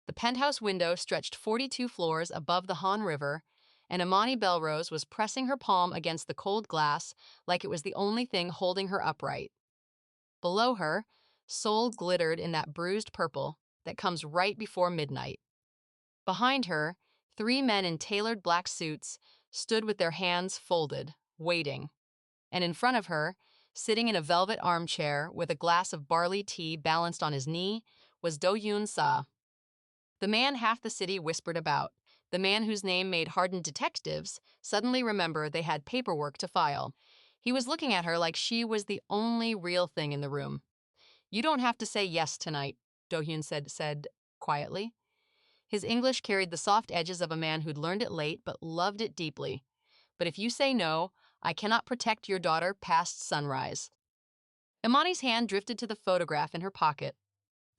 The penthouse window stretched 42 floors above the Han River, and Imani Belrose was pressing her palm against the cold glass like it was the only thing holding her upright. Below her, Seoul glittered in that bruised purple that comes right before midnight. Behind her, three men in tailored black suits stood with their hands folded, waiting. And in front of her, sitting in a velvet armchair with a glass of barley tea balanced on his knee, was Dohyun Sa, the man half the city whispered about, the man whose name made hardened detectives suddenly remember they had paperwork to file. He was looking at her like she was the only real thing in the room. "You don't have to say yes tonight," Dohyun said quietly. His English carried the soft edges of a man who'd learned it late but loved it deeply. "But if you say no, I cannot protect your daughter past sunrise." Imani's hand drifted to the photograph in her pocket.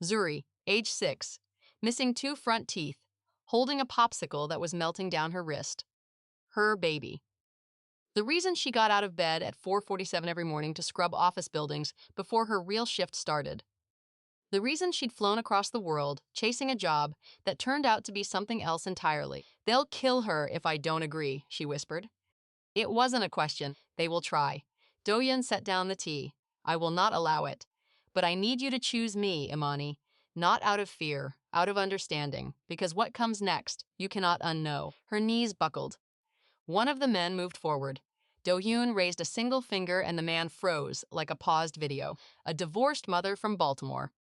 Zuri, age 6, missing two front teeth, holding a popsicle that was melting down her wrist. Her baby. The reason she got out of bed at 4:47 every morning to scrub office buildings before her real shift started. The reason she'd flown across the world, chasing a job that turned out to be something else entirely. "They'll kill her if I don't agree," she whispered. It wasn't a question. "They will try." Dohyun set down the tea. "I will not allow it. But I need you to choose me, Imani. Not out of fear, out of understanding, because what comes next, you cannot unknow." Her knees buckled. One of the men moved forward. Dohyun raised a single finger and the man froze like a paused video. A divorced mother from Baltimore.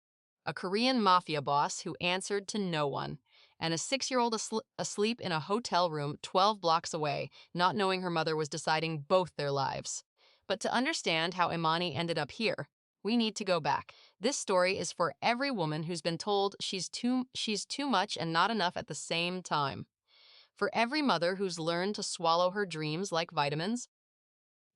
A Korean Mafia boss who answered to no one. And a 6-year-old asleep in a hotel room 12 blocks away, not knowing her mother was deciding both their lives. But to understand how Imani ended up here, we need to go back. This story is for every woman who's been told she's too much and not enough at the same time. For every mother who's learned to swallow her dreams like vitamins,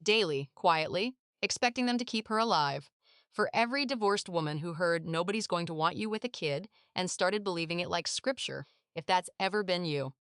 daily, quietly, expecting them to keep her alive. For every divorced woman who heard nobody's going to want you with a kid and started believing it like scripture, if that's ever been you.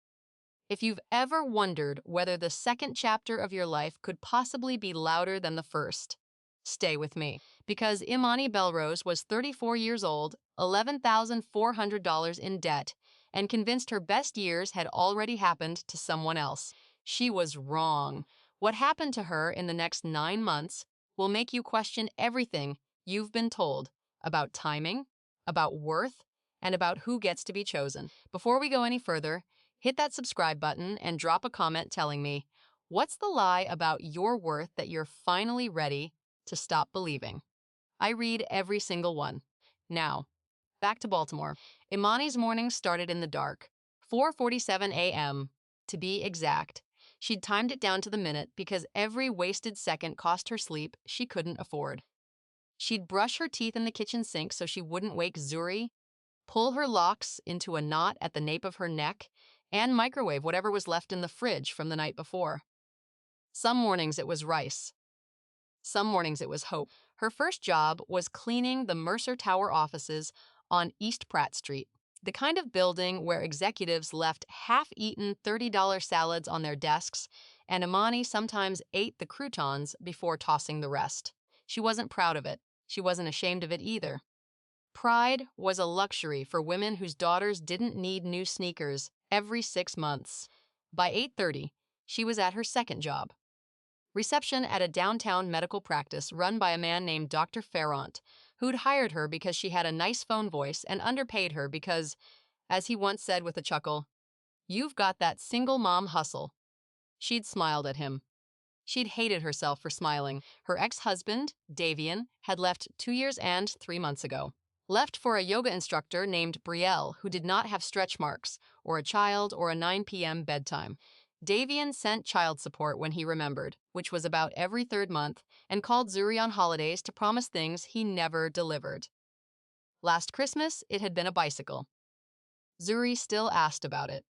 If you've ever wondered whether the second chapter of your life could possibly be louder than the first, stay with me. Because Imani Belrose was 34 years old, $11,400 in debt, and convinced her best years had already happened to someone else. She was wrong. What happened to her in the next 9 months will make you question everything you've been told about timing, about worth, and about who gets to be chosen. Before we go any further, hit that subscribe button and drop a comment telling me, what's the lie about your worth that you're finally ready to stop believing? I read every single one. Now, back to Baltimore. Imani's morning started in the dark, 4:47 a.m. to be exact. She'd timed it down to the minute because every wasted second cost her sleep she couldn't afford. She'd brush her teeth in the kitchen sink so she wouldn't wake Zuri, pull her locks into a knot at the nape of her neck, and microwave whatever was left in the fridge from the night before. Some mornings it was rice. Some mornings it was hope. Her first job was cleaning the Mercer Tower offices on East Pratt Street, the kind of building where executives left half-eaten $30 salads on their desks, and Imani sometimes ate the croutons before tossing the rest. She wasn't proud of it. She wasn't ashamed of it either. Pride was a luxury for women whose daughters didn't need new sneakers every 6 months. By 8:30, she was at her second job. Reception at a downtown medical practice run by a man named Dr. Ferrant, who'd hired her because she had a nice phone voice and underpaid her because, as he once said with a chuckle, "You've got that single mom hustle." She'd smiled at him. She'd hated herself for smiling. Her ex-husband, Davian, had left 2 years and 3 months ago. Left for a yoga instructor named Brielle, who did not have stretch marks, or a child, or a 9 p.m. bedtime. Davian sent child support when he remembered, which was about every 3rd month, and called Zuri on holidays to promise things he never delivered. Last Christmas, it had been a bicycle. Zuri still asked about it.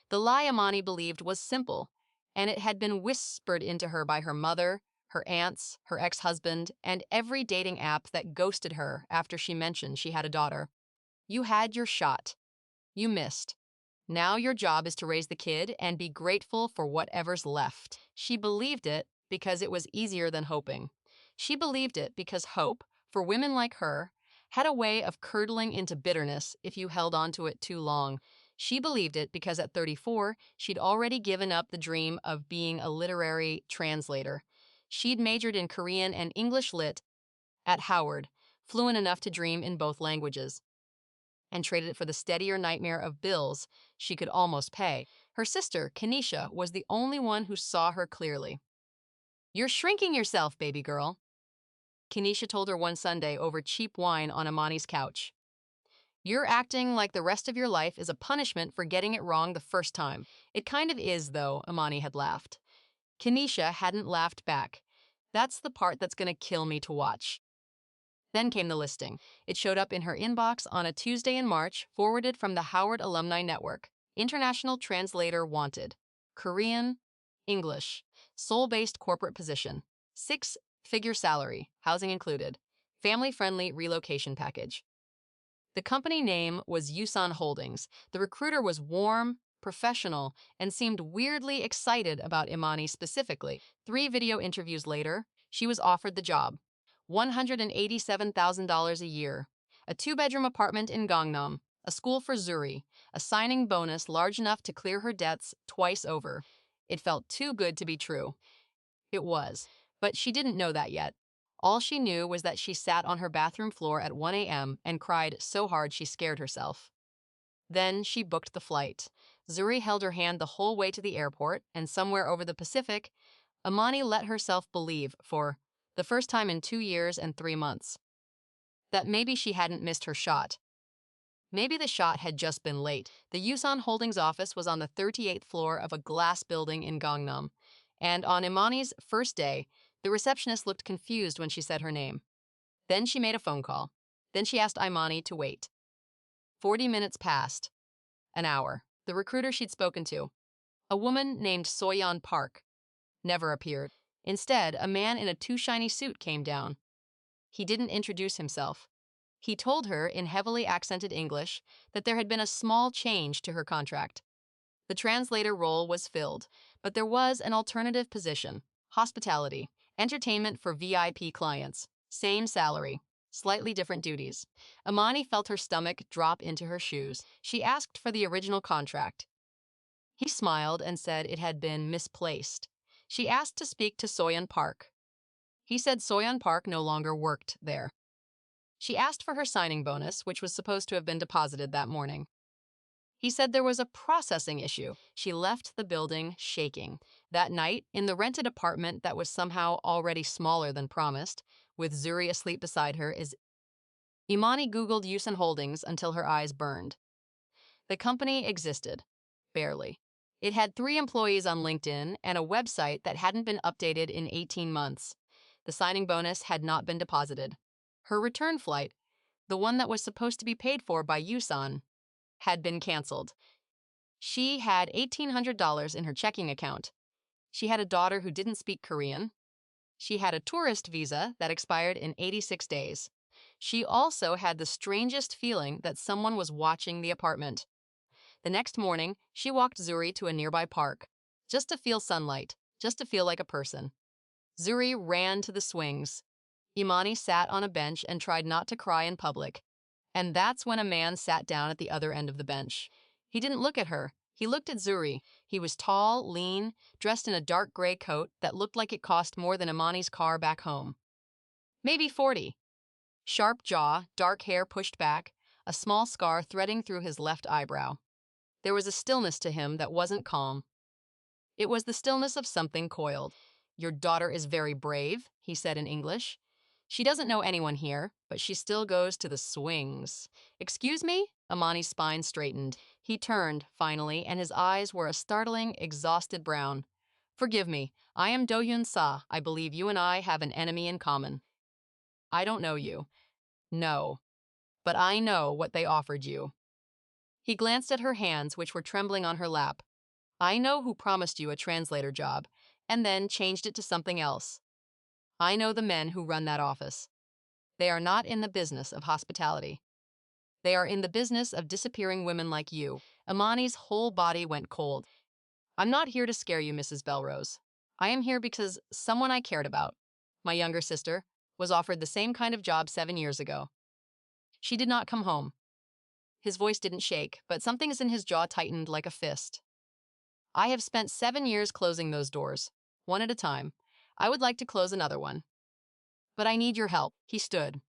The lie Imani believed was simple, and it had been whispered into her by her mother, her aunts, her ex-husband, and every dating app that ghosted her after she mentioned she had a daughter. You had your shot. You missed. Now your job is to raise the kid and be grateful for whatever's left. She believed it because it was easier than hoping. She believed it because hope, for women like her, had a way of curdling into bitterness if you held onto it too long. She believed it because at 34, she'd already given up the dream of being a literary translator. She'd majored in Korean and English lit at Howard, fluent enough to dream in both languages, and traded it for the steadier nightmare of bills she could almost pay. Her sister, Kenesha, was the only one who saw her clearly. "You're shrinking yourself, baby girl," Kenesha told her one Sunday over cheap wine on Imani's couch. "You're acting like the rest of your life is a punishment for getting it wrong the first time." "It kind of is, though," Imani had laughed. Kenesha hadn't laughed back. "That's the part that's going to kill me to watch." Then came the listing. It showed up in her inbox on a Tuesday in March, forwarded from the Howard Alumni Network. International translator wanted. Korean, English, Seoul-based corporate position. Six-figure salary, housing included. Family-friendly relocation package. The company name was Yusan Holdings. The recruiter was warm, professional, and seemed weirdly excited about Imani specifically. 3 video interviews later, she was offered the job. $187,000 a year, a 2-bedroom apartment in Gangnam, a school for Zuri, a signing bonus large enough to clear her debts twice over. It felt too good to be true. It was, but she didn't know that yet. All she knew was that she sat on her bathroom floor at 1 a.m. and cried so hard she scared herself. Then she booked the flight. Zuri held her hand the whole way to the airport, and somewhere over the Pacific, Imani let herself believe, for the first time in 2 years and 3 months, that maybe she hadn't missed her shot. Maybe the shot had just been late. The Yusan Holdings office was on the 38th floor of a glass building in Gangnam, and on Imani's first day, the receptionist looked confused when she said her name. Then she made a phone call. Then she asked Imani to wait. 40 minutes passed. An hour. The recruiter she'd spoken to, a woman named Soyeon Park, never appeared. Instead, a man in a too shiny suit came down. He didn't introduce himself. He told her in heavily accented English that there had been a small change to her contract. The translator role was filled, but there was an alternative position: hospitality, entertainment for VIP clients, same salary, slightly different duties. Imani felt her stomach drop into her shoes. She asked for the original contract. He smiled and said it had been misplaced. She asked to speak to Soyeon Park. He said Soyeon Park no longer worked there. She asked for her signing bonus, which was supposed to have been deposited that morning. He said there was a processing issue. She left the building shaking. That night, in the rented apartment that was somehow already smaller than promised, with Zuri asleep beside her, Imani Googled Yusan Holdings until her eyes burned. The company existed. Barely. It had 3 employees on LinkedIn and a website that hadn't been updated in 18 months. The signing bonus had not been deposited. Her return flight, the one that was supposed to be paid for by Yusan, had been canceled. She had $1,800 in her checking account. She had a daughter who didn't speak Korean. She had a tourist visa that expired in 86 days. She also had the strangest feeling that someone was watching the apartment. The next morning, she walked Zuri to a nearby park, just to feel sunlight, just to feel like a person. Zuri ran to the swings. Imani sat on a bench and tried not to cry in public. And that's when a man sat down at the other end of the bench. He didn't look at her. He looked at Zuri. He was tall, lean, dressed in a dark gray coat that looked like it cost more than Imani's car back home. Maybe 40. Sharp jaw, dark hair pushed back, a small scar threading through his left eyebrow. There was a stillness to him that wasn't calm. It was the stillness of something coiled. "Your daughter is very brave," he said in English. "She doesn't know anyone here, but she still goes to the swings." "Excuse me?" Imani's spine straightened. He turned, finally, and his eyes were a startling, exhausted brown. "Forgive me. I am Dohyun Sa. I believe you and I have an enemy in common." "I don't know you." "No. But I know what they offered you." He glanced at her hands, which were trembling on her lap. "I know who promised you a translator job, and then changed it to something else. I know the men who run that office. They are not in the business of hospitality. They are in the business of disappearing women like you." Imani's whole body went cold. "I'm not here to scare you, Mrs. Belrose. I am here because someone I cared about, my younger sister, was offered the same kind of job 7 years ago. She did not come home. His voice didn't shake, but something in his jaw tightened like a fist. I have spent 7 years closing those doors, one at a time. I would like to close another one. But I need your help. He stood.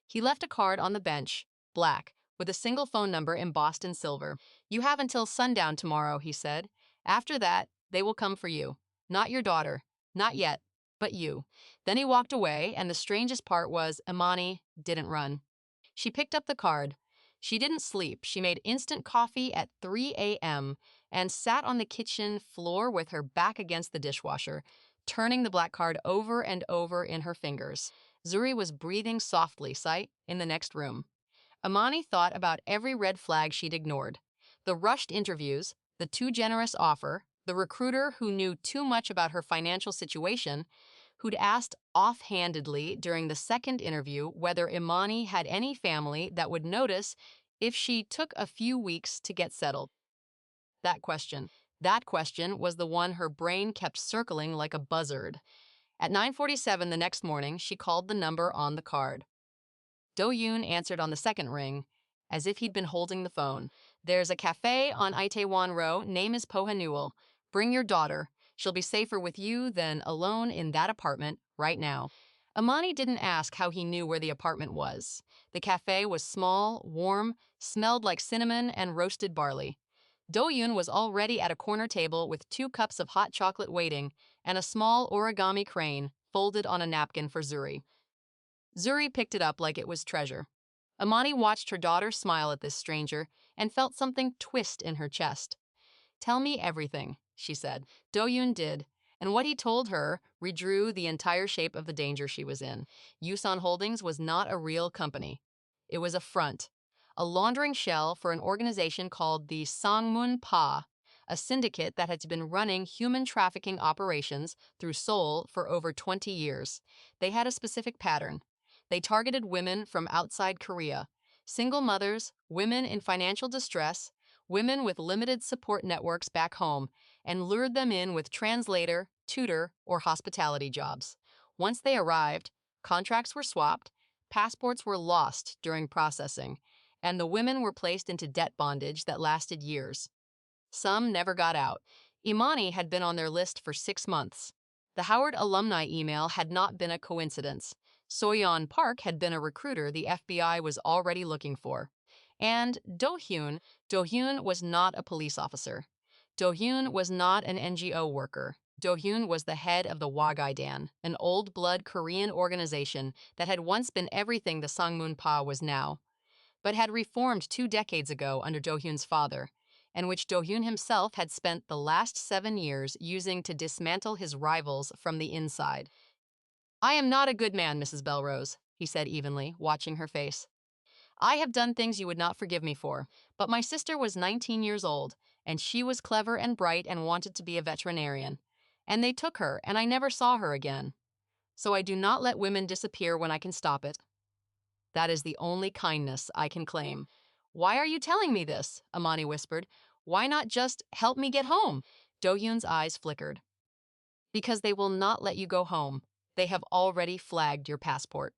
He left a card on the bench, black, with a single phone number embossed in silver. You have until sundown tomorrow, he said. After that, they will come for you. Not your daughter. Not yet. But you. Then he walked away, and the strangest part was Imani didn't run. She picked up the card. She didn't sleep. She made instant coffee at 3 a.m. and sat on the kitchen floor with her back against the dishwasher, turning the black card over and over in her fingers. Zuri was breathing softly, sight, in the next room. Imani thought about every red flag she'd ignored. The rushed interviews, the too generous offer, the recruiter who knew too much about her financial situation, who'd asked offhandedly during the second interview whether Imani had any family that would notice if she took a few weeks to get settled. That question. That question was the one her brain kept circling like a buzzard. At 9:47 the next morning, she called the number on the card. Dohyun answered on the second ring, as if he'd been holding the phone. There's a cafe on Itaewon Row. Name is Poha Newell. Bring your daughter. She'll be safer with you than alone in that apartment right now. Imani didn't ask how he knew where the apartment was. The cafe was small, warm, smelled like cinnamon and roasted barley. Dohyun was already at a corner table with 2 cups of hot chocolate waiting and a small origami crane folded on a napkin for Zuri. Zuri picked it up like it was treasure. Imani watched her daughter smile at this stranger and felt something twist in her chest. Tell me everything, she said. Dohyun did, and what he told her redrew the entire shape of the danger she was in. Yusan Holdings was not a real company. It was a front, a laundering shell for an organization called the Sangmun Pa, a syndicate that had been running human trafficking operations through Seoul for over 20 years. They had a specific pattern. They targeted women from outside Korea, single mothers, women in financial distress, women with limited support networks back home, and lured them in with translator, tutor, or hospitality jobs. Once they arrived, contracts were swapped, passports were lost during processing, and the women were placed into debt bondage that lasted years. Some never got out. Imani had been on their list for 6 months. The Howard alumni email had not been a coincidence. Soyeon Park had been a recruiter the FBI was already looking for. And Dohyun was not a police officer. Dohyun was not an NGO worker. Dohyun was the head of the Wagaidan, an old-blood Korean organization that had once been everything the Sangmun Pa was now, but had reformed 2 decades ago under Dohyun's father, and which Dohyun himself had spent the last 7 years using to dismantle his rivals from the inside. I am not a good man, Mrs. Belrose, he said evenly, watching her face. I have done things you would not forgive me for, but my sister was 19 years old, and she was clever and bright and wanted to be a veterinarian. And they took her, and I never saw her again. So I do not let women disappear when I can stop it. That is the only kindness I can claim. Why are you telling me this? Imani whispered. Why not just help me get home? Dohyun's eyes flickered. Because they will not let you go home. They have already flagged your passport.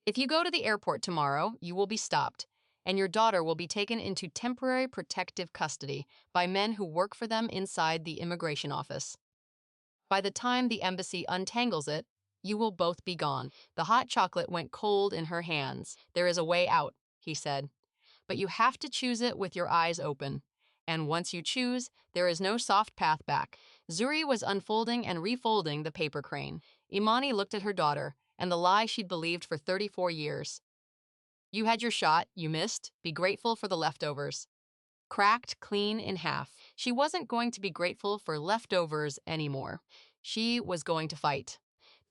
If you go to the airport tomorrow, you will be stopped, and your daughter will be taken into temporary protective custody by men who work for them inside the immigration office. By the time the embassy untangles it, you will both be gone. The hot chocolate went cold in her hands. There is a way out, he said, but you have to choose it with your eyes open. And once you choose, there is no soft path back. Zuri was unfolding and refolding the paper crane. Imani looked at her daughter and the lie she'd believed for 34 years. You had your shot, you missed. Be grateful for the leftovers. Cracked clean in half. She wasn't going to be grateful for leftovers anymore. She was going to fight.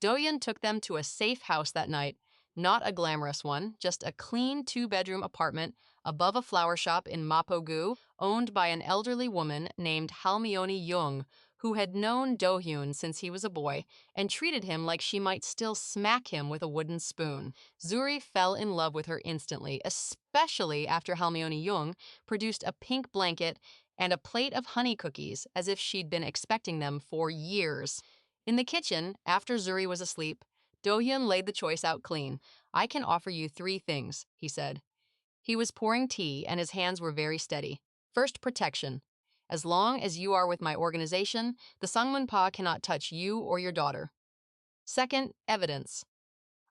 Dohyun took them to a safe house that night. Not a glamorous one, just a clean 2-bedroom apartment above a flower shop in Mapogu, owned by an elderly woman named Halmioni Jung, who had known Dohyun since he was a boy and treated him like she might still smack him with a wooden spoon. Zuri fell in love with her instantly, especially after Halmioni Jung produced a pink blanket and a plate of honey cookies as if she'd been expecting them for years. In the kitchen, after Zuri was asleep, Dohyun laid the choice out clean. I can offer you 3 things, he said. He was pouring tea and his hands were very steady. First, protection. As long as you are with my organization, the Sangmunpa cannot touch you or your daughter. Second, evidence.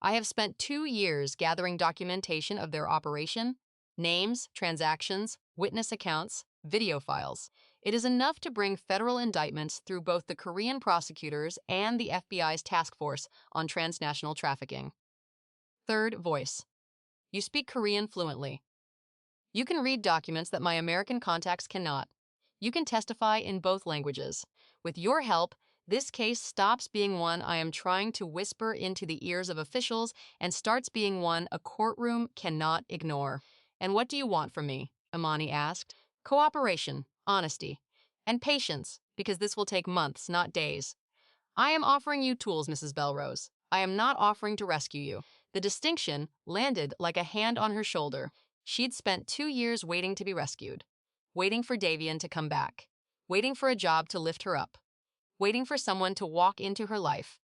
I have spent 2 years gathering documentation of their operation, names, transactions, witness accounts, video files. It is enough to bring federal indictments through both the Korean prosecutors and the FBI's task force on transnational trafficking. Third, voice. You speak Korean fluently. You can read documents that my American contacts cannot. You can testify in both languages. With your help, this case stops being one I am trying to whisper into the ears of officials and starts being one a courtroom cannot ignore. And what do you want from me? Imani asked. Cooperation, honesty, and patience, because this will take months, not days. I am offering you tools, Mrs. Belrose. I am not offering to rescue you. The distinction landed like a hand on her shoulder. She'd spent 2 years waiting to be rescued, waiting for Davian to come back, waiting for a job to lift her up, waiting for someone to walk into her life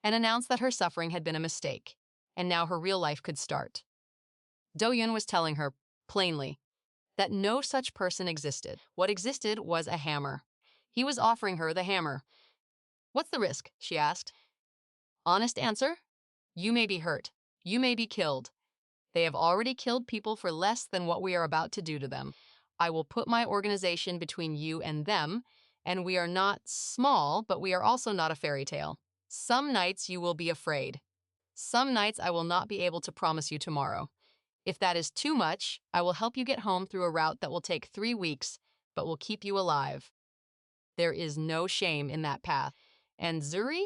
and announce that her suffering had been a mistake, and now her real life could start. Dohyun was telling her, plainly, that no such person existed. What existed was a hammer. He was offering her the hammer. What's the risk? She asked. Honest answer? You may be hurt. You may be killed. They have already killed people for less than what we are about to do to them. I will put my organization between you and them, and we are not small, but we are also not a fairy tale. Some nights you will be afraid. Some nights I will not be able to promise you tomorrow. If that is too much, I will help you get home through a route that will take 3 weeks, but will keep you alive. There is no shame in that path. And Zuri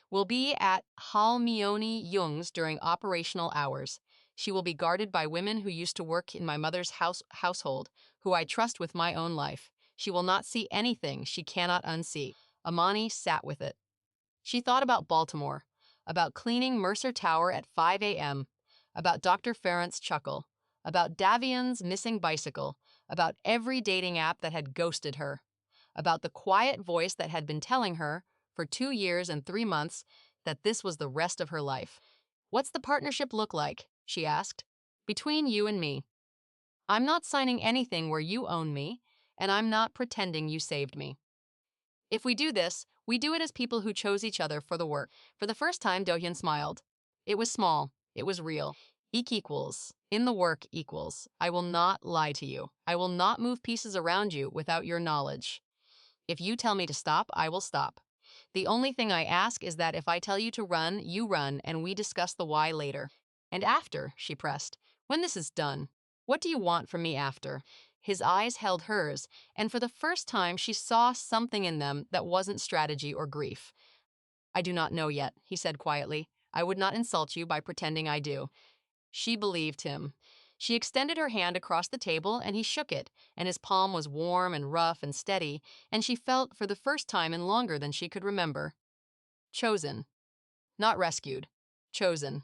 will be at Halmioni Jung's during operational hours. She will be guarded by women who used to work in my mother's household, who I trust with my own life. She will not see anything she cannot unsee. Imani sat with it. She thought about Baltimore, about cleaning Mercer Tower at 5 a.m., about Dr. Ferrant's chuckle, about Davian's missing bicycle, about every dating app that had ghosted her, about the quiet voice that had been telling her, for 2 years and 3 months, that this was the rest of her life. What's the partnership look like? She asked. Between you and me. I'm not signing anything where you own me, and I'm not pretending you saved me. If we do this, we do it as people who chose each other for the work. For the first time, Dohyun smiled. It was small. It was real. Eek equals. In the work equals. I will not lie to you. I will not move pieces around you without your knowledge. If you tell me to stop, I will stop. The only thing I ask is that if I tell you to run, you run, and we discuss the why later. And after, she pressed, when this is done, what do you want from me after? His eyes held hers, and for the first time she saw something in them that wasn't strategy or grief. I do not know yet, he said quietly. I would not insult you by pretending I do. She believed him. She extended her hand across the table and he shook it, and his palm was warm and rough and steady, and she felt for the first time in longer than she could remember. Chosen. Not rescued. Chosen.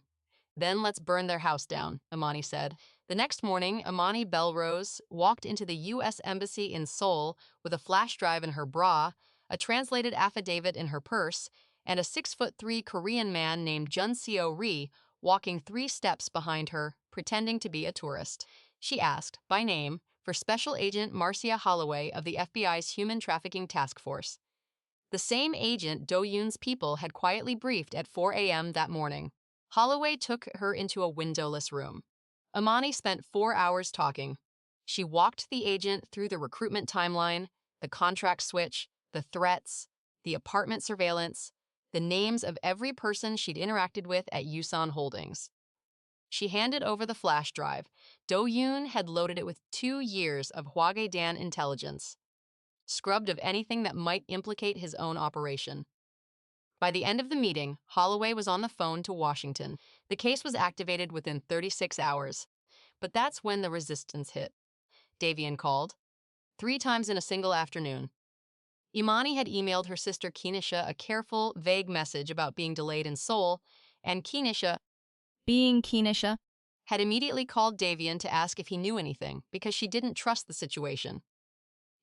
Then let's burn their house down, Imani said. The next morning, Imani Belrose walked into the U.S. Embassy in Seoul with a flash drive in her bra, a translated affidavit in her purse, and a 6'3" Korean man named Jun Seo Ri walking 3 steps behind her, pretending to be a tourist. She asked, by name, for Special Agent Marcia Holloway of the FBI's Human Trafficking Task Force. The same agent Dohyun's people had quietly briefed at 4 a.m. that morning. Holloway took her into a windowless room. Imani spent 4 hours talking. She walked the agent through the recruitment timeline, the contract switch, the threats, the apartment surveillance, the names of every person she'd interacted with at Yusan Holdings. She handed over the flash drive. Dohyun had loaded it with 2 years of Hwage-dan intelligence, scrubbed of anything that might implicate his own operation. By the end of the meeting, Holloway was on the phone to Washington. The case was activated within 36 hours. But that's when the resistance hit. Davian called, 3 times in a single afternoon. Imani had emailed her sister Kenisha a careful, vague message about being delayed in Seoul, and Kenisha, being Kenisha, had immediately called Davian to ask if he knew anything, because she didn't trust the situation.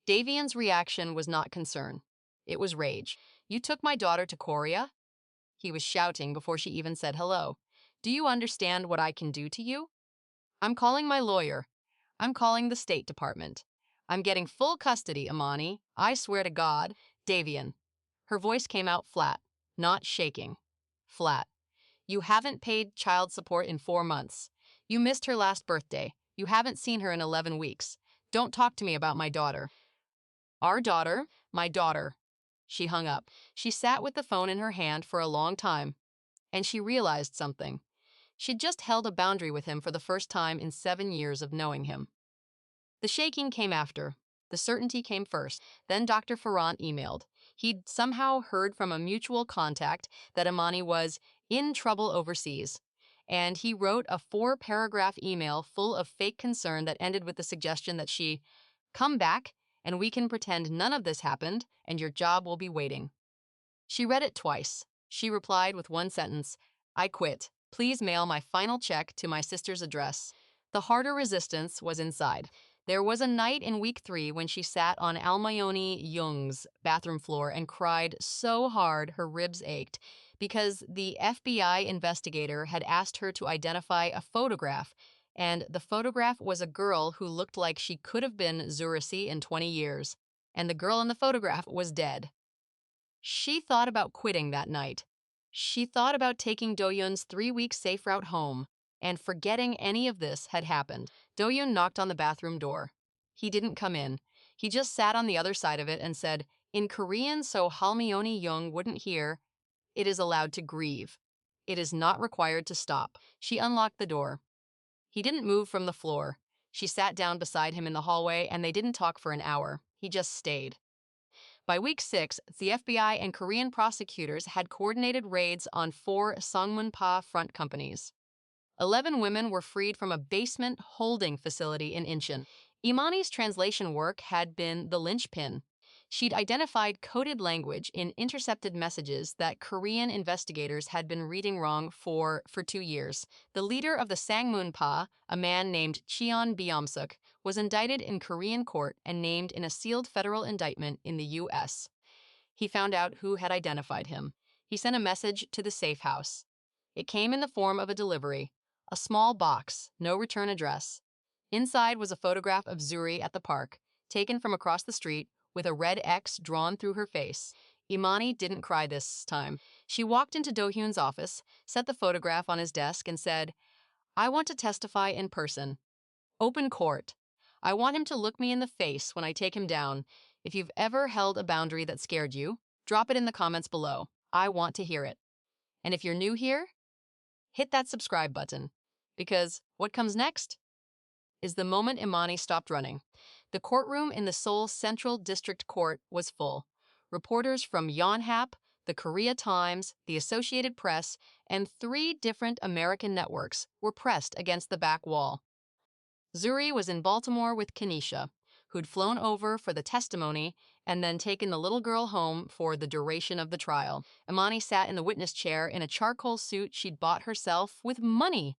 Davian's reaction was not concern. It was rage. You took my daughter to Korea? He was shouting before she even said hello. Do you understand what I can do to you? I'm calling my lawyer. I'm calling the State Department. I'm getting full custody, Imani. I swear to God. Davian. Her voice came out flat, not shaking. Flat. You haven't paid child support in 4 months. You missed her last birthday. You haven't seen her in 11 weeks. Don't talk to me about my daughter. Our daughter? My daughter. She hung up. She sat with the phone in her hand for a long time, and she realized something. She'd just held a boundary with him for the first time in 7 years of knowing him. The shaking came after. The certainty came first. Then Dr. Ferrant emailed. He'd somehow heard from a mutual contact that Imani was in trouble overseas. And he wrote a 4-paragraph email full of fake concern that ended with the suggestion that she come back and we can pretend none of this happened and your job will be waiting. She read it twice. She replied with one sentence, I quit. Please mail my final check to my sister's address. The harder resistance was inside. There was a night in week 3 when she sat on Almayoni Young's bathroom floor and cried so hard her ribs ached because the FBI investigator had asked her to identify a photograph, and the photograph was a girl who looked like she could have been Zurisi in 20 years, and the girl in the photograph was dead. She thought about quitting that night. She thought about taking Dohyun's 3-week safe route home and forgetting any of this had happened. Dohyun knocked on the bathroom door. He didn't come in. He just sat on the other side of it and said, in Korean, so Halmyeoni Young wouldn't hear, it is allowed to grieve. It is not required to stop. She unlocked the door. He didn't move from the floor. She sat down beside him in the hallway and they didn't talk for an hour. He just stayed. By week 6, the FBI and Korean prosecutors had coordinated raids on 4 Songmunpa front companies. 11 women were freed from a basement holding facility in Incheon. Imani's translation work had been the linchpin. She'd identified coded language in intercepted messages that Korean investigators had been reading wrong for 2 years. The leader of the Sangmunpa, a man named Cheon Byum-suk, was indicted in Korean court and named in a sealed federal indictment in the U.S. He found out who had identified him. He sent a message to the safe house. It came in the form of a delivery, a small box, no return address. Inside was a photograph of Zuri at the park, taken from across the street with a red X drawn through her face. Imani didn't cry this time. She walked into Dohyun's office, set the photograph on his desk, and said, I want to testify in person. Open court. I want him to look me in the face when I take him down. If you've ever held a boundary that scared you, drop it in the comments below. I want to hear it. And if you're new here, hit that subscribe button, because what comes next is the moment Imani stopped running. The courtroom in the Seoul Central District Court was full. Reporters from Yonhap, the Korea Times, the Associated Press, and 3 different American networks were pressed against the back wall. Zuri was in Baltimore with Kenesha, who'd flown over for the testimony and then taken the little girl home for the duration of the trial. Imani sat in the witness chair in a charcoal suit she'd bought herself with money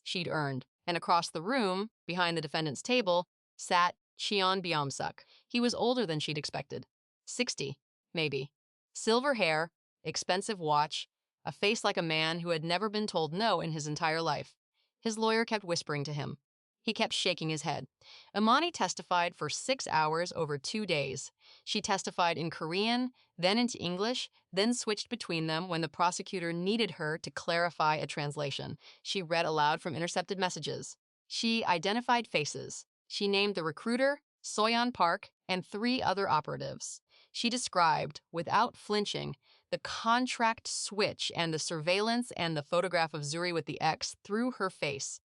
she'd earned. And across the room, behind the defendant's table, sat Cheon Byum-suk. He was older than she'd expected. 60, maybe. Silver hair, expensive watch, a face like a man who had never been told no in his entire life. His lawyer kept whispering to him. He kept shaking his head. Imani testified for 6 hours over 2 days. She testified in Korean, then into English, then switched between them when the prosecutor needed her to clarify a translation. She read aloud from intercepted messages. She identified faces. She named the recruiter, Soyeon Park, and 3 other operatives. She described, without flinching, the contract switch and the surveillance and the photograph of Zuri with the X through her face.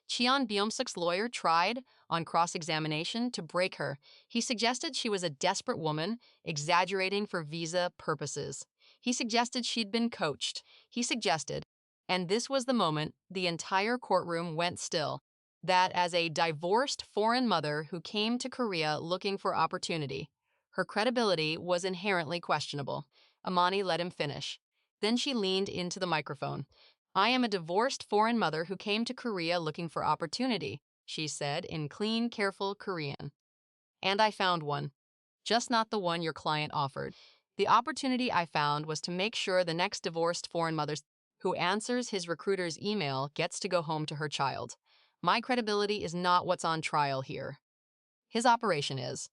Cheon Byum-suk's lawyer tried, on cross-examination, to break her. He suggested she was a desperate woman, exaggerating for visa purposes. He suggested she'd been coached. He suggested, and this was the moment the entire courtroom went still, that as a divorced foreign mother who came to Korea looking for opportunity, her credibility was inherently questionable. Imani let him finish. Then she leaned into the microphone. I am a divorced foreign mother who came to Korea looking for opportunity, she said in clean, careful Korean. And I found one. Just not the one your client offered. The opportunity I found was to make sure the next divorced foreign mother who answers his recruiter's email gets to go home to her child. My credibility is not what's on trial here. His operation is.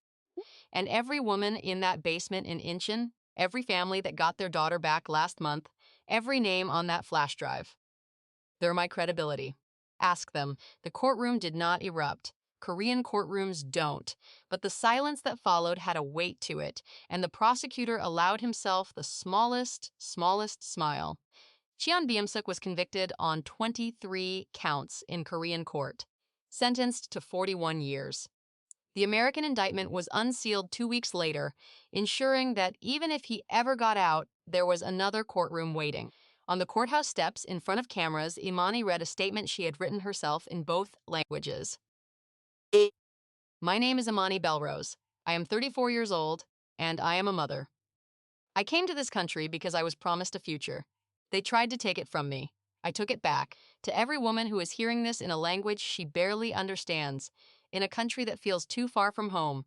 And every woman in that basement in Incheon, every family that got their daughter back last month, every name on that flash drive. They're my credibility. Ask them. The courtroom did not erupt. Korean courtrooms don't. But the silence that followed had a weight to it, and the prosecutor allowed himself the smallest smile. Cheon Byum-suk was convicted on 23 counts in Korean court, sentenced to 41 years. The American indictment was unsealed 2 weeks later, ensuring that even if he ever got out, there was another courtroom waiting. On the courthouse steps, in front of cameras, Imani read a statement she had written herself in both languages. My name is Imani Belrose. I am 34 years old, and I am a mother. I came to this country because I was promised a future. They tried to take it from me. I took it back. To every woman who is hearing this in a language she barely understands, in a country that feels too far from home,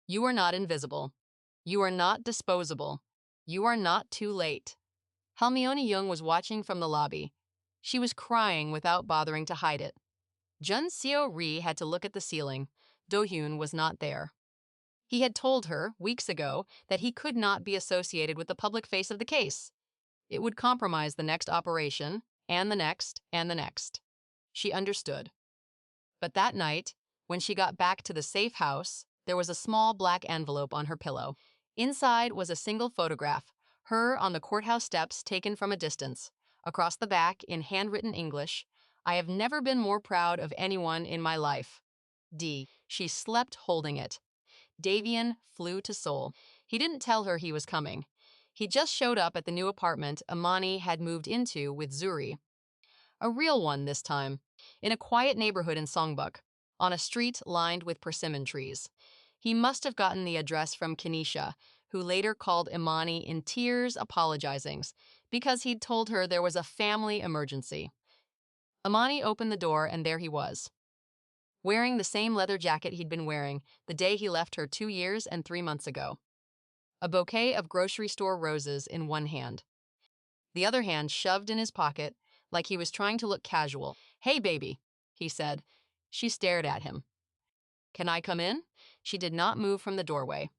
you are not invisible. You are not disposable. You are not too late. Halmyeoni Young was watching from the lobby. She was crying without bothering to hide it. Jun Seo-ri had to look at the ceiling. Dohyun was not there. He had told her, weeks ago, that he could not be associated with the public face of the case. It would compromise the next operation, and the next, and the next. She understood. But that night, when she got back to the safe house, there was a small black envelope on her pillow. Inside was a single photograph, her on the courthouse steps taken from a distance. Across the back, in handwritten English, I have never been more proud of anyone in my life. D. She slept holding it. Davian flew to Seoul. He didn't tell her he was coming. He just showed up at the new apartment Imani had moved into with Zuri. A real one this time, in a quiet neighborhood in Songbuk, on a street lined with persimmon trees. He must have gotten the address from Kenisha, who later called Imani in tears apologizing because he'd told her there was a family emergency. Imani opened the door and there he was, wearing the same leather jacket he'd been wearing the day he left her 2 years and 3 months ago. A bouquet of grocery store roses in one hand, the other hand shoved in his pocket like he was trying to look casual. "Hey, baby," he said. She stared at him. "Can I come in?" She did not move from the doorway.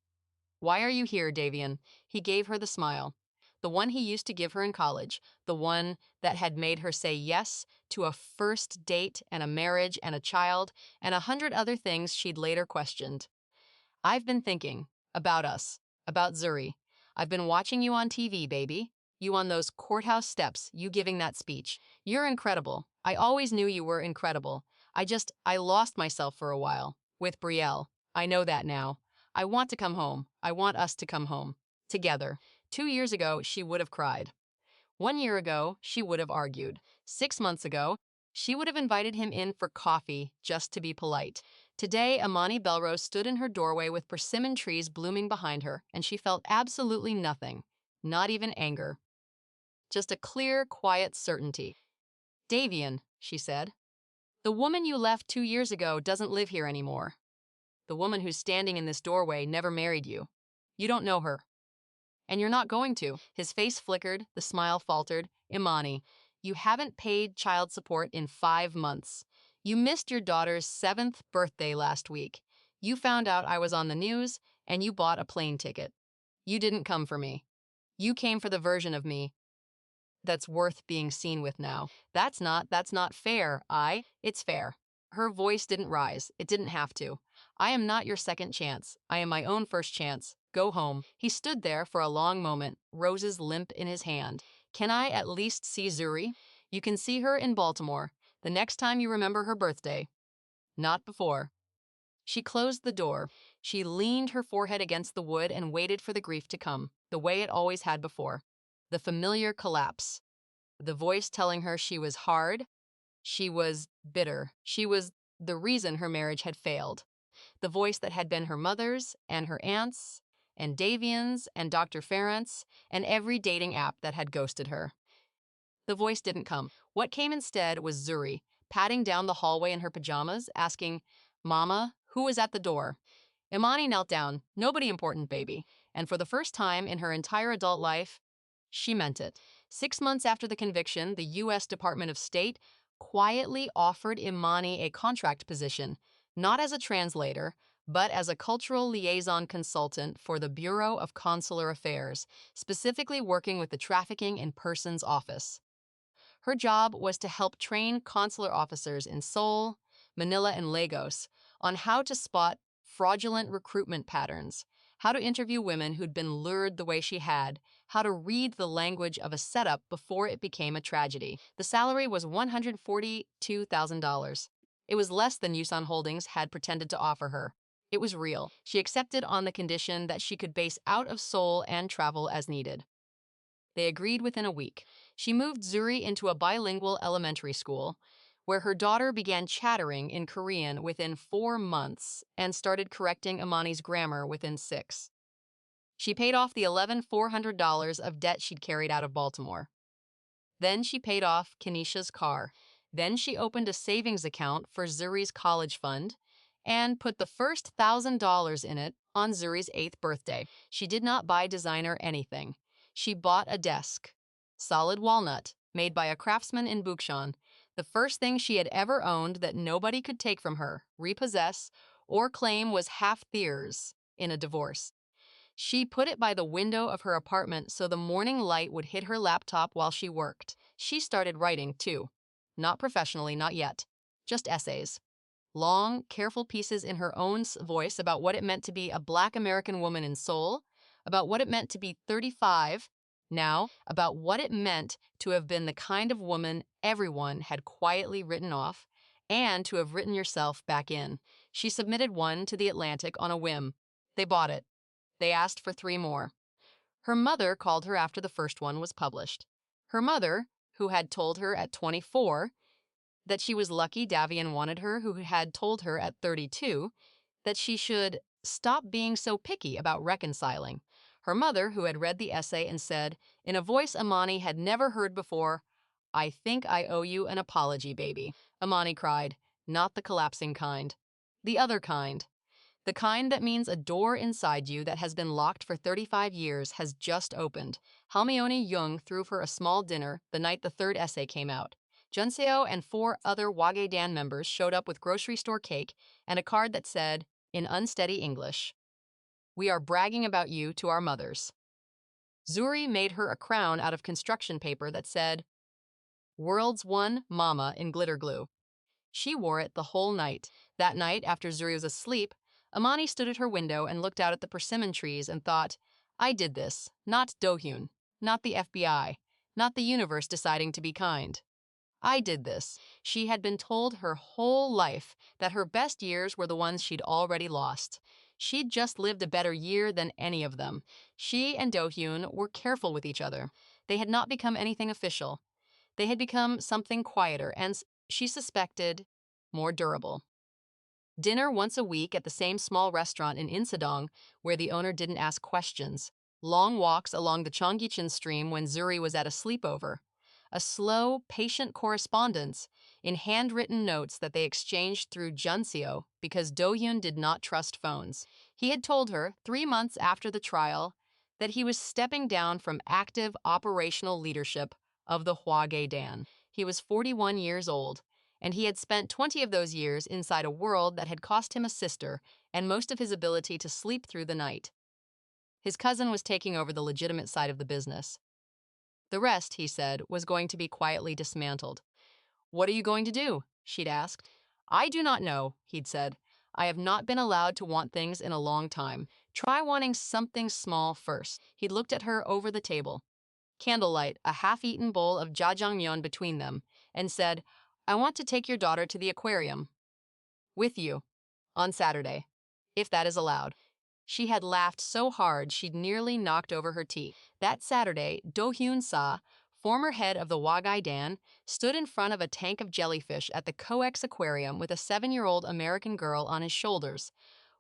"Why are you here, Davian?" He gave her the smile, the one he used to give her in college, the one that had made her say yes to a first date and a marriage and a child and 100 other things she'd later questioned. "I've been thinking about us, about Zuri. I've been watching you on TV, baby. You on those courthouse steps, you giving that speech. You're incredible. I always knew you were incredible. I lost myself for a while. With Brielle. I know that now. I want to come home. I want us to come home. Together." 2 years ago, she would have cried. 1 year ago, she would have argued. 6 months ago, she would have invited him in for coffee just to be polite. Today, Imani Belrose stood in her doorway with persimmon trees blooming behind her, and she felt absolutely nothing, not even anger. Just a clear, quiet certainty. "Davian," she said, "the woman you left 2 years ago doesn't live here anymore. The woman who's standing in this doorway never married you. You don't know her. And you're not going to." His face flickered, the smile faltered. "Imani, you haven't paid child support in 5 months. You missed your daughter's 7th birthday last week. You found out I was on the news, and you bought a plane ticket. You didn't come for me. You came for the version of me that's worth being seen with now. That's not fair. It's fair." Her voice didn't rise. It didn't have to. "I am not your second chance. I am my own first chance. Go home." He stood there for a long moment, roses limp in his hand. "Can I at least see Zuri? You can see her in Baltimore, the next time you remember her birthday. Not before." She closed the door. She leaned her forehead against the wood and waited for the grief to come, the way it always had before. The familiar collapse. The voice telling her she was hard, she was bitter, she was the reason her marriage had failed. The voice that had been her mother's and her aunt's and Davian's and Dr. Ferrant's and every dating app that had ghosted her. The voice didn't come. What came instead was Zuri, padding down the hallway in her pajamas, asking, "Mama, who is at the door?" Imani knelt down. "Nobody important, baby." And for the first time in her entire adult life, she meant it. 6 months after the conviction, the U.S. Department of State quietly offered Imani a contract position, not as a translator, but as a cultural liaison consultant for the Bureau of Consular Affairs, specifically working with the Trafficking in Persons Office. Her job was to help train consular officers in Seoul, Manila, and Lagos on how to spot fraudulent recruitment patterns, how to interview women who'd been lured the way she had, how to read the language of a setup before it became a tragedy. The salary was $142,000. It was less than Yusan Holdings had pretended to offer her. It was real. She accepted on the condition that she could base out of Seoul and travel as needed. They agreed within a week. She moved Zuri into a bilingual elementary school, where her daughter began chattering in Korean within 4 months and started correcting Imani's grammar within 6. She paid off the $11,400 of debt she'd carried out of Baltimore. Then she paid off Kenisha's car. Then she opened a savings account for Zuri's college fund and put the first $1,000 in it on Zuri's 8th birthday. She did not buy designer anything. She bought a desk, solid walnut, made by a craftsman in Bukshan, the first thing she had ever owned that nobody could take from her, repossess, or claim was half theirs in a divorce. She put it by the window of her apartment so the morning light would hit her laptop while she worked. She started writing, too. Not professionally, not yet. Just essays. Long, careful pieces in her own voice about what it meant to be a Black American woman in Seoul, about what it meant to be 35 now, about what it meant to have been the kind of woman everyone had quietly written off, and to have written yourself back in. She submitted one to The Atlantic on a whim. They bought it. They asked for 3 more. Her mother called her after the first one was published. Her mother, who had told her at 24 that she was lucky Davian wanted her, who had told her at 32 that she should stop being so picky about reconciling. Her mother, who had read the essay and said, in a voice Imani had never heard before, "I think I owe you an apology, baby." Imani cried, not the collapsing kind. The other kind. The kind that means a door inside you that has been locked for 35 years has just opened. Halmione Jung threw her a small dinner the night the third essay came out. Junseo and 4 other Wage Dan members showed up with grocery store cake and a card that said, in unsteady English, "We are bragging about you to our mothers." Zuri made her a crown out of construction paper that said, "World's One Mama" in glitter glue. She wore it the whole night. That night, after Zuri was asleep, Imani stood at her window and looked out at the persimmon trees and thought, I did this, not Dohyun, not the FBI, not the universe deciding to be kind. I did this. She had been told her whole life that her best years were the ones she'd already lost. She'd just lived a better year than any of them. She and Dohyun were careful with each other. They had not become anything official. They had become something quieter and, she suspected, more durable. Dinner once a week at the same small restaurant in Insadong where the owner didn't ask questions. Long walks along the Cheonggyecheon stream when Zuri was at a sleepover. A slow, patient correspondence in handwritten notes that they exchanged through Junseo because Dohyun did not trust phones. He had told her 3 months after the trial that he was stepping down from active operational leadership of the Hwage Dan. He was 41 years old, and he had spent 20 of those years inside a world that had cost him a sister and most of his ability to sleep through the night. His cousin was taking over the legitimate side of the business. The rest, he said, was going to be quietly dismantled. What are you going to do? She'd asked. I do not know, he'd said. I have not been allowed to want things in a long time. Try wanting something small first. He'd looked at her over the table. Candlelight, a half-eaten bowl of jjajangmyeon between them, and said, I want to take your daughter to the aquarium. With you. On Saturday. If that is allowed. She had laughed so hard she'd nearly knocked over her tea. That Saturday, Dohyun Sa, former head of the Wage Dan, stood in front of a tank of jellyfish at the Coex Aquarium with a 7-year-old American girl on his shoulders,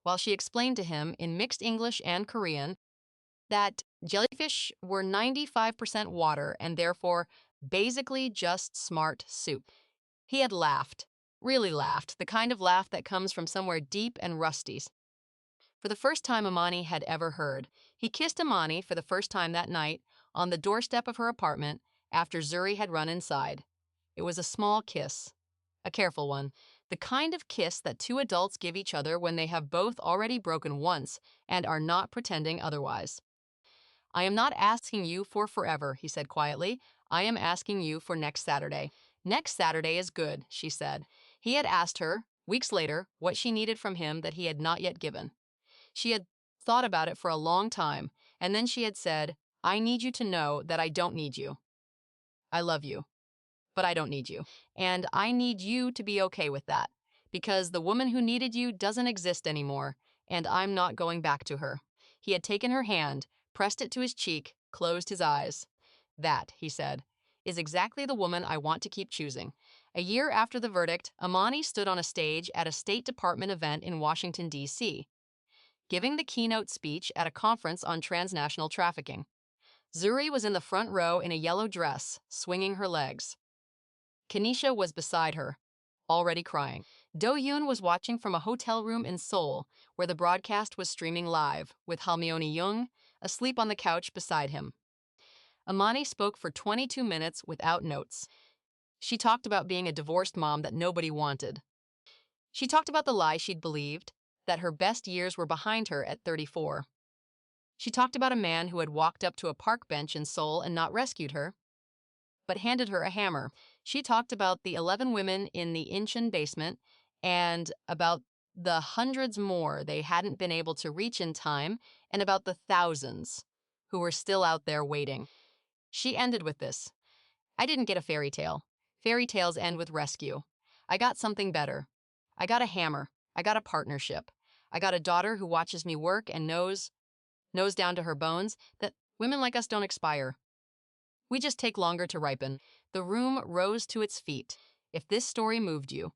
while she explained to him in mixed English and Korean that jellyfish were 95% water and therefore basically just smart soup. He had laughed, really laughed, the kind of laugh that comes from somewhere deep and rusty. For the first time Imani had ever heard. He kissed Imani for the first time that night on the doorstep of her apartment after Zuri had run inside. It was a small kiss, a careful one, the kind of kiss that two adults give each other when they have both already broken once and are not pretending otherwise. I am not asking you for forever, he said quietly. I am asking you for next Saturday. Next Saturday is good, she said. He had asked her, weeks later, what she needed from him that he had not yet given. She had thought about it for a long time, and then she had said, I need you to know that I don't need you. I love you, but I don't need you. And I need you to be okay with that, because the woman who needed you doesn't exist anymore, and I'm not going back to her. He had taken her hand, pressed it to his cheek, closed his eyes. That, he said, is exactly the woman I want to keep choosing. A year after the verdict, Imani stood on a stage at a State Department event in Washington, D.C., giving the keynote speech at a conference on transnational trafficking. Zuri was in the front row in a yellow dress, swinging her legs. Kanisha was beside her, already crying. Dohyun was watching from a hotel room in Seoul, where the broadcast was streaming live, with Halmyeoni Young asleep on the couch beside him. Imani spoke for 22 minutes without notes. She talked about being a divorced mom that nobody wanted. She talked about the lie she'd believed, that her best years were behind her at 34. She talked about a man who had walked up to a park bench in Seoul and not rescued her, but handed her a hammer. She talked about the 11 women in the Incheon basement and about the hundreds more they hadn't been able to reach in time and about the thousands who were still out there waiting. She ended with this. I didn't get a fairy tale. Fairy tales end with rescue. I got something better. I got a hammer. I got a partnership. I got a daughter who watches me work and knows down to her bones that women like us don't expire. We just take longer to ripen. The room rose to its feet. If this story moved you,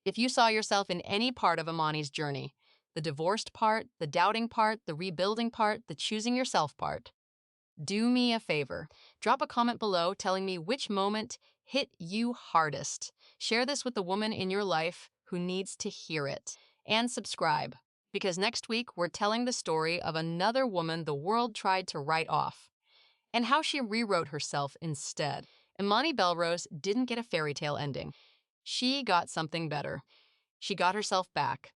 if you saw yourself in any part of Imani's journey, the divorced part, the doubting part, the rebuilding part, the choosing yourself part, do me a favor. Drop a comment below telling me which moment hit you hardest. Share this with the woman in your life who needs to hear it. And subscribe, because next week we're telling the story of another woman the world tried to write off, and how she rewrote herself instead. Imani Belrose didn't get a fairy tale ending. She got something better. She got herself back.